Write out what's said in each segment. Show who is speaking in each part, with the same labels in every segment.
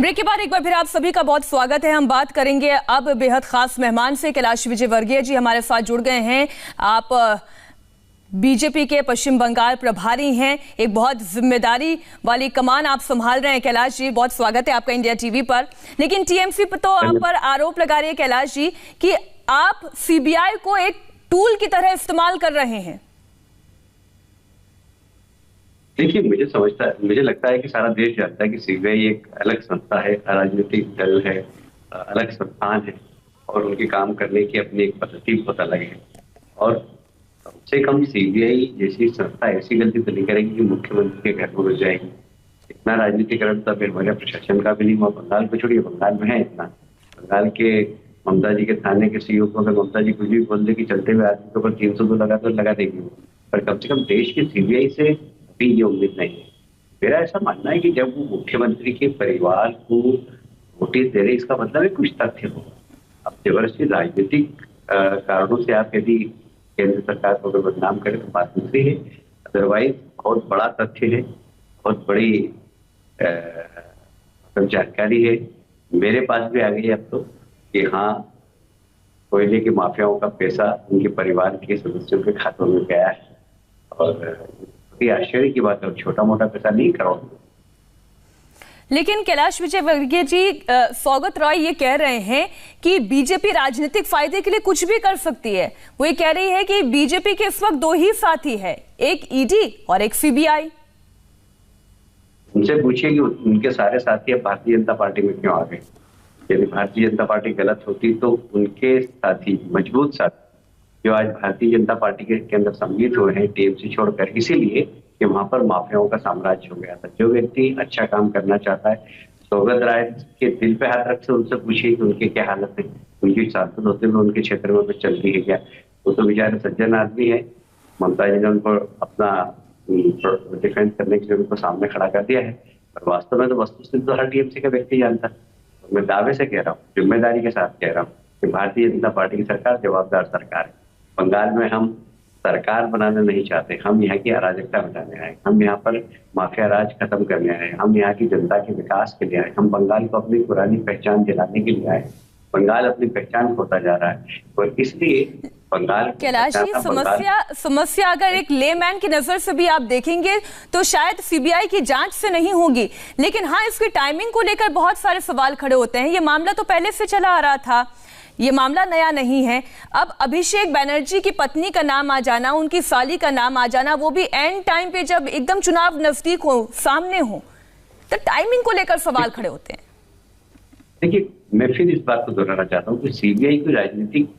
Speaker 1: Break के बाद एक बार फिर आप सभी का बहुत स्वागत है। हम बात करेंगे अब बेहद खास मेहमान से। कैलाश विजयवर्गीय जी हमारे साथ जुड़ गए हैं। आप बीजेपी के पश्चिम बंगाल प्रभारी हैं, एक बहुत जिम्मेदारी वाली कमान आप संभाल रहे हैं। कैलाश जी, बहुत स्वागत है आपका इंडिया टीवी पर। लेकिन टीएमसी पर तो आप पर आरोप लगा रही है कैलाश जी कि आप सीबीआई को एक टूल की तरह इस्तेमाल कर रहे हैं।
Speaker 2: देखिए, मुझे लगता है कि सारा देश जानता है कि सीबीआई एक अलग संस्था है, राजनीतिक दल है, अलग संस्थान है और उनके काम करने की अपनी एक पद्धति बहुत अलग है। और कम से कम सीबीआई जैसी संस्था ऐसी गलती तो नहीं करेगी कि मुख्यमंत्री के घर में घुस जाएगी। इतना राजनीतिकरण तो फिर हमारे प्रशासन का भी नहीं हुआ। बंगाल को छोड़िए, बंगाल में है इतना। बंगाल के ममता जी के थाने के सीईओ को अगर ममता जी कुछ भी बोल दे कि चलते हुए आदमी के ऊपर 302 लगा तो लगा देगी वो, पर कम से कम देश की सीबीआई से भी ये उम्मीद नहीं है। मेरा ऐसा मानना है कि जब वो मुख्यमंत्री के परिवार को नोटिस दे रहे, इसका मतलब है कुछ तथ्य हो। अब जबरदस्ती राजनीतिक कारणों से आप यदि केंद्र सरकार को अगर बदनाम करें तो बात दूसरी है। अदरवाइज बहुत बड़ा तथ्य है, बहुत बड़ी जानकारी है। मेरे पास भी आ गई अब तो कि हाँ, कोयले के माफियाओं का पैसा उनके परिवार के सदस्यों के खातों में गया है और आश्चर्य की बात है, छोटा मोटा पैसा नहीं करोड़।
Speaker 1: लेकिन कैलाश विजयवर्गीय जी, सौगत रॉय ये कह रहे हैं कि बीजेपी राजनीतिक फायदे के लिए कुछ भी कर सकती है। वो ये कह रही है कि बीजेपी के इस वक्त दो ही साथी है, एक ईडी और एक सीबीआई।
Speaker 2: उनसे पूछिए कि उनके सारे साथी अब भारतीय जनता पार्टी में क्यों आ गए। यदि भारतीय जनता पार्टी गलत होती तो उनके साथी, मजबूत साथी जो आज भारतीय जनता पार्टी के अंदर सम्मिलित हुए हैं टीएमसी छोड़कर, इसीलिए कि वहां पर माफियाओं का साम्राज्य हो गया था। जो व्यक्ति अच्छा काम करना चाहता है, सौगत राय के दिल पे हाथ रख से उनसे पूछिए कि उनकी क्या हालत है। उनकी सांसद होते हुए उनके क्षेत्र में कुछ चल रही है क्या? वो तो बेचारे सज्जन आदमी है। ममता जी ने उनको अपना डिफेंस करने के लिए उनको सामने खड़ा कर दिया है, पर वास्तव में तो वस्तुस्थिति तो हर टीएमसी का व्यक्ति जानता है। मैं दावे से कह रहा हूँ, जिम्मेदारी के साथ कह रहा हूँ कि भारतीय जनता पार्टी की सरकार जवाबदार सरकार है। बंगाल में हम सरकार बनाना नहीं चाहते, हम यहाँ की अराजकता मिटाने आए, हम यहाँ पर माफिया राज खत्म करने आए, हम यहाँ की जनता के विकास के लिए आए, हम बंगाल को अपनी पुरानी पहचान दिलाने के लिए आए। बंगाल अपनी पहचान खोता जा रहा है और इसलिए बंगाल
Speaker 1: कैलाश जी, समस्या अगर एक लेमैन की नजर से भी आप देखेंगे तो शायद सीबीआई की जांच से नहीं होगी, लेकिन हाँ, इसकी टाइमिंग को लेकर बहुत सारे सवाल खड़े होते हैं। ये मामला तो पहले से चला आ रहा था, ये मामला नया नहीं है। अब अभिषेक बनर्जी की पत्नी का नाम आ जाना, उनकी साली का नाम आ जाना, वो भी एंड टाइम पे जब एकदम चुनाव नजदीक हो, सामने हो, तो टाइमिंग को लेकर सवाल खड़े होते हैं।
Speaker 2: देखिए, मैं फिर इस बात को दोहराना चाहता हूँ कि सीबीआई कोई राजनीतिक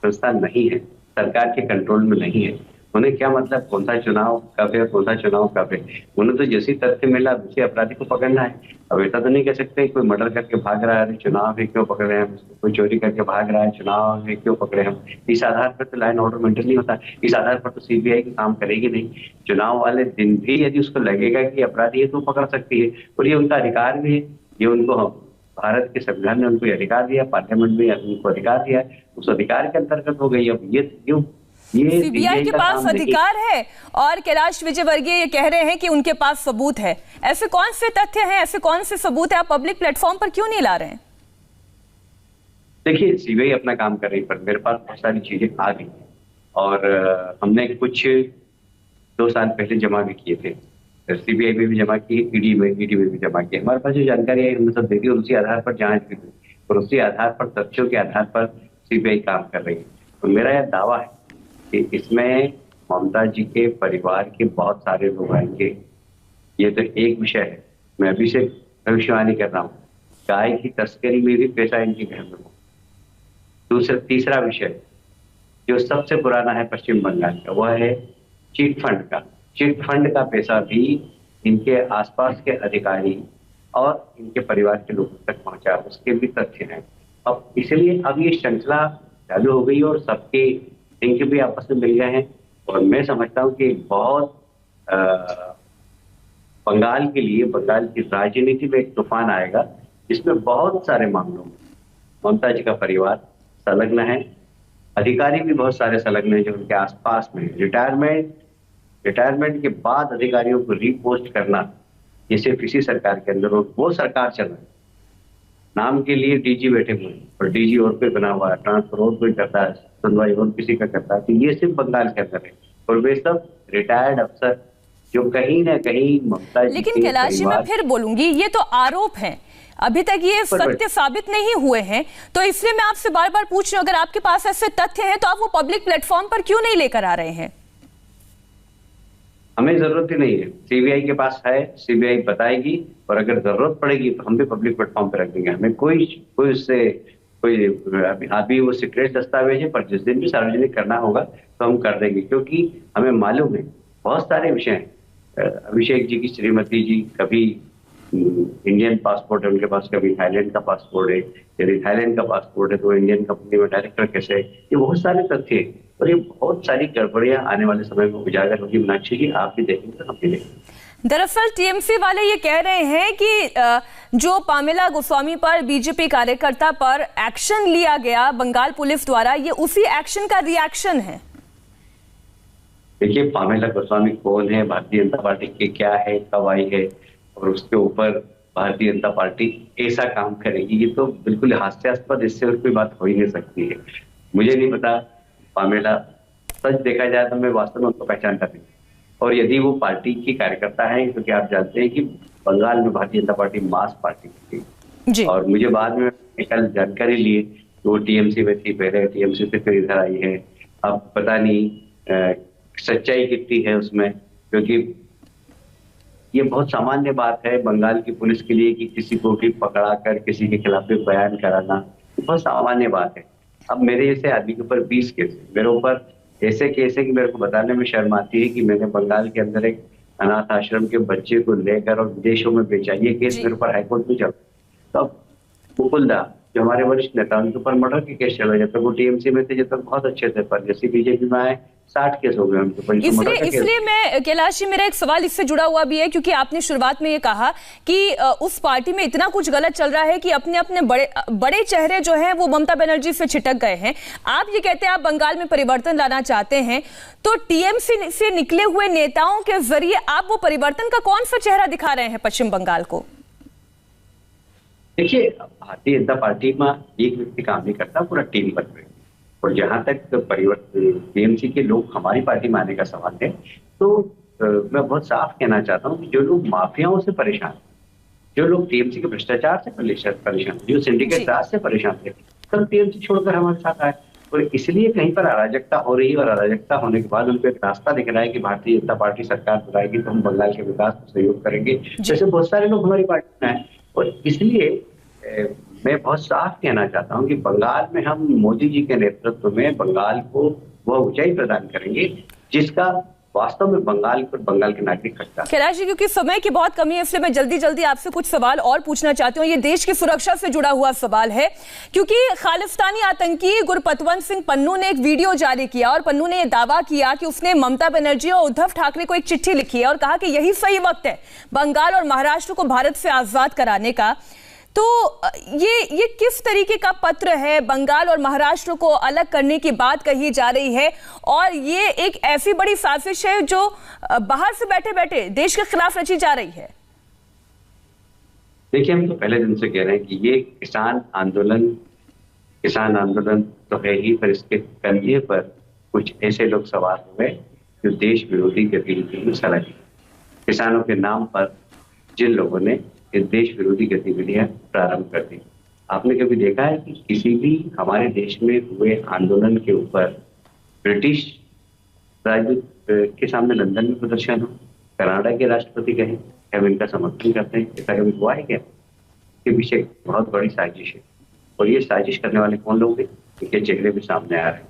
Speaker 2: संस्था नहीं है, सरकार के कंट्रोल में नहीं है। उन्हें क्या मतलब कौन सा चुनाव कब है, कौन सा चुनाव कब है? उन्हें तो जैसी तथ्य मिला उसी अपराधी को पकड़ना है। अब ऐसा तो नहीं कह सकते कोई मर्डर करके भाग रहा है, चुनाव है क्यों पकड़ रहे हैं हम, कोई चोरी करके भाग रहा है, चुनाव है क्यों पकड़े हम। इस आधार पर तो लाइन ऑर्डर मेंटेन नहीं होता। इस आधार पर तो सीबीआई काम करेगी नहीं। चुनाव वाले दिन भी यदि उसको लगेगा कि अपराधी है तो पकड़ सकती है और ये उनका अधिकार भी है। ये उनको भारत के संविधान ने उनको अधिकार दिया, पार्लियामेंट में उनको अधिकार दिया, उस अधिकार के अंतर्गत हो गई। अब ये
Speaker 1: सीबीआई के पास अधिकार है और कैलाश विजयवर्गीय ये कह रहे हैं कि उनके पास सबूत है। ऐसे कौन से तथ्य हैं, ऐसे कौन से सबूत है, आप पब्लिक प्लेटफॉर्म पर क्यों नहीं ला रहे हैं?
Speaker 2: देखिए, सीबीआई अपना काम कर रही है, पर मेरे पास बहुत सारी चीजें आ गई और हमने कुछ 2 साल पहले जमा भी किए थे। सीबीआई में भी जमा किए, ईडी में भी जमा किए। हमारे पास जो जानकारी आई हमने सब देखी और उसी आधार पर जांच भी हुई और उसी आधार पर, तथ्यों के आधार पर सीबीआई काम कर रही है। तो मेरा यह दावा है कि इसमें ममता जी के परिवार के बहुत सारे लोग आएंगे। ये तो एक विषय है। मैं अभी से भविष्यवाणी कर रहा हूँ, गाय की तस्करी में भी पैसा इनके घर में हो। तीसरा विषय जो सबसे पुराना है पश्चिम बंगाल का, वह है चिट फंड का। चिट फंड का पैसा भी इनके आसपास के अधिकारी और इनके परिवार के लोगों तक पहुंचा, उसके भी तथ्य हैं। अब इसलिए अब ये श्रृंखला चालू हो गई और सबके लिंक भी आपस में मिल गए हैं और मैं समझता हूँ कि बहुत बंगाल के लिए, बंगाल की राजनीति में एक तूफान आएगा जिसमें बहुत सारे मामलों में ममता जी का परिवार संलग्न है, अधिकारी भी बहुत सारे संलग्न हैं जो उनके आसपास में। रिटायरमेंट के बाद अधिकारियों को रीपोस्ट करना, ये सिर्फ इसी सरकार के अंदर, वो सरकार चल रही है नाम के लिए डीजी बैठे हुए हैं और डीजी और कोई बना हुआ है, ट्रांसफर और कोई करता है, सुनवाई और किसी का करता है। तो ये सिर्फ बंगाल के अंदर है और वे सब रिटायर्ड अफसर जो कहीं ना कहीं ममता जी
Speaker 1: लेकिन कैलाश जी, मैं फिर बोलूंगी, ये तो आरोप हैं, अभी तक ये सत्य साबित नहीं हुए हैं। तो इसलिए मैं आपसे बार बार पूछ रही हूँ, अगर आपके पास ऐसे तथ्य हैं तो आप वो पब्लिक प्लेटफॉर्म पर क्यों नहीं लेकर आ रहे हैं?
Speaker 2: हमें जरूरत ही नहीं है, सीबीआई के पास है, सीबीआई बताएगी और अगर जरूरत पड़ेगी तो हम भी पब्लिक प्लेटफॉर्म पर रख देंगे। हमें कोई उससे कोई अभी वो सीक्रेट दस्तावेज है, पर जिस दिन भी सार्वजनिक करना होगा तो हम कर देंगे, क्योंकि हमें मालूम है बहुत सारे विषय हैं। अभिषेक जी की श्रीमती जी कभी इंडियन पासपोर्ट है उनके पास, कभी थाईलैंड का पासपोर्ट है, यदि थाईलैंड का पासपोर्ट है तो इंडियन कंपनी में डायरेक्टर कैसे है, ये बहुत सारे तथ्य है और ये बहुत सारी गड़बड़ियां आने वाले समय में उजागर होगी। मीनाक्षी जी, आप भी देखेंगे तो हम भी देखेंगे।
Speaker 1: दरअसल टीएमसी वाले ये कह रहे हैं कि जो पामेला गोस्वामी पर बीजेपी कार्यकर्ता पर एक्शन लिया गया बंगाल पुलिस द्वारा, ये उसी एक्शन का रिएक्शन है।
Speaker 2: देखिए, पामेला गोस्वामी कौन है, भारतीय जनता पार्टी के क्या है, कब आई है और उसके ऊपर भारतीय जनता पार्टी ऐसा काम करेगी, ये तो बिल्कुल हास्यास्पद, इससे कोई बात हो ही नहीं सकती है। मुझे नहीं पता पामेला, सच देखा जाए तो मैं वास्तव में उनको पहचानता नहीं, और यदि वो पार्टी की कार्यकर्ता है, क्योंकि आप जानते हैं कि बंगाल में भारतीय जनता पार्टी मास पार्टी थी और मुझे बाद में कल जानकारी ली वो टीएमसी में थी, पहले टीएमसी से फिर इधर आई है। अब पता नहीं सच्चाई कितनी है उसमें, क्योंकि ये बहुत सामान्य बात है बंगाल की पुलिस के लिए कि किसी को भी पकड़ा कर किसी के खिलाफ भी बयान कराना, बहुत सामान्य बात है। अब मेरे जैसे आदमी के ऊपर 20 केस, मेरे ऊपर ऐसे केस है कि मेरे को बताने में शर्म आती है कि मैंने बंगाल के अंदर एक अनाथ आश्रम के बच्चे को लेकर और विदेशों में बेचा, ये केस मेरे ऊपर हाईकोर्ट में चल। तो अब मुकुल दा जो हमारे वरिष्ठ नेता, उनके ऊपर मर्डर के केस चल रहे, जब तक वो टीएमसी में थे जब तक बहुत अच्छे थे, पर जैसे बीजेपी में आए 60 केस हो गए उनके ऊपर।
Speaker 1: इसलिए मैं कैलाश जी, मेरा एक सवाल इससे जुड़ा हुआ भी है, क्योंकि आपने शुरुआत में ये कहा कि उस पार्टी में इतना कुछ गलत चल रहा है कि अपने अपने बड़े चेहरे जो हैं वो ममता बनर्जी से छिटक गए हैं। आप ये कहते हैं आप बंगाल में परिवर्तन लाना चाहते हैं, तो टीएमसी से निकले हुए नेताओं के जरिए आप वो परिवर्तन का कौन सा चेहरा दिखा रहे हैं पश्चिम बंगाल को?
Speaker 2: देखिए, भारतीय जनता पार्टी में एक व्यक्ति काम नहीं करता, पूरा टीम बन गई। और जहां तक परिवर्तन टीएमसी के लोग हमारी पार्टी में आने का सवाल है, तो मैं बहुत साफ कहना चाहता हूं कि जो लोग माफियाओं से परेशान, जो लोग टीएमसी के भ्रष्टाचार से परेशान, जो सिंडिकेट राज से परेशान थे, सब टीएमसी छोड़कर हमारे साथ आए। और इसलिए कहीं पर अराजकता हो रही है और अराजकता होने के बाद उनको एक रास्ता दिख रहा है कि भारतीय जनता पार्टी सरकार बनाएगी तो हम बंगाल के विकास में सहयोग करेंगे। जैसे बहुत सारे लोग हमारी पार्टी में आए और इसलिए मैं बहुत साफ कहना चाहता हूं कि बंगाल में हम मोदी जी के नेतृत्व में बंगाल को वह ऊंचाई प्रदान करेंगे जिसका वास्तव में बंगाल के नागरिक खटता है।
Speaker 1: कैलाश जी, क्योंकि समय की बहुत कमी है इसलिए मैं जल्दी जल्दी आपसे कुछ सवाल और पूछना चाहती हूँ। ये देश की सुरक्षा से जुड़ा हुआ सवाल है, क्योंकि खालिस्तानी आतंकी गुरपतवंत सिंह पन्नू ने एक वीडियो जारी किया और पन्नू ने यह दावा किया कि उसने ममता बनर्जी और उद्धव ठाकरे को एक चिट्ठी लिखी है और कहा कि यही सही वक्त है बंगाल और महाराष्ट्र को भारत से आजाद कराने का। तो ये किस तरीके का पत्र है? बंगाल और महाराष्ट्र को अलग करने की बात कही जा रही है और ये एक ऐसी बड़ी साजिश है जो बाहर से बैठे बैठे देश के खिलाफ रची जा रही है।
Speaker 2: देखिए, हम तो पहले दिन से कह रहे हैं कि ये किसान आंदोलन तो है ही, पर इसके कंधे पर कुछ ऐसे लोग सवार हुए जो देश विरोधी गतिविधियों में सलाह दी। किसानों के नाम पर जिन लोगों ने देश विरोधी गतिविधियां प्रारंभ कर दी। आपने कभी देखा है कि किसी भी हमारे देश में हुए आंदोलन के ऊपर ब्रिटिश राजदूत के सामने लंदन में प्रदर्शन हो, कनाडा के राष्ट्रपति कहें हम इनका समर्थन करते हैं, ऐसा कभी हुआ है क्या? इसके पीछे बहुत बड़ी साजिश है और ये साजिश करने वाले कौन लोग हैं, इनके चेहरे भी सामने आ रहे हैं।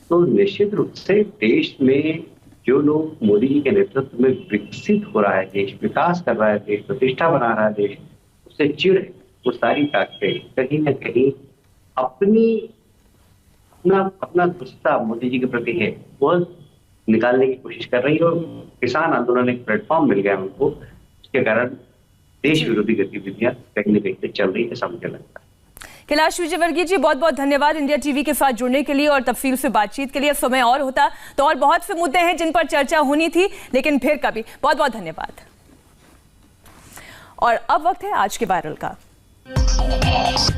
Speaker 2: तो निश्चित रूप से देश में जो लोग मोदी जी के नेतृत्व में विकसित हो रहा है देश, विकास कर रहा है देश, प्रतिष्ठा बना रहा है देश, उससे चिढ़ वो सारी ताकतें कहीं ना कहीं अपना गुस्सा मोदी जी के प्रति है वो निकालने की कोशिश कर रही है और किसान आंदोलन एक प्लेटफॉर्म मिल गया उनको, उसके कारण देश विरोधी गतिविधियां कहीं ना कहीं से चल रही है, समझने लगता है।
Speaker 1: कैलाश विजयवर्गीय जी, बहुत बहुत धन्यवाद इंडिया टीवी के साथ जुड़ने के लिए और तफसील से बातचीत के लिए। समय और होता तो और बहुत से मुद्दे हैं जिन पर चर्चा होनी थी, लेकिन फिर कभी। बहुत बहुत धन्यवाद। और अब वक्त है आज के वायरल का।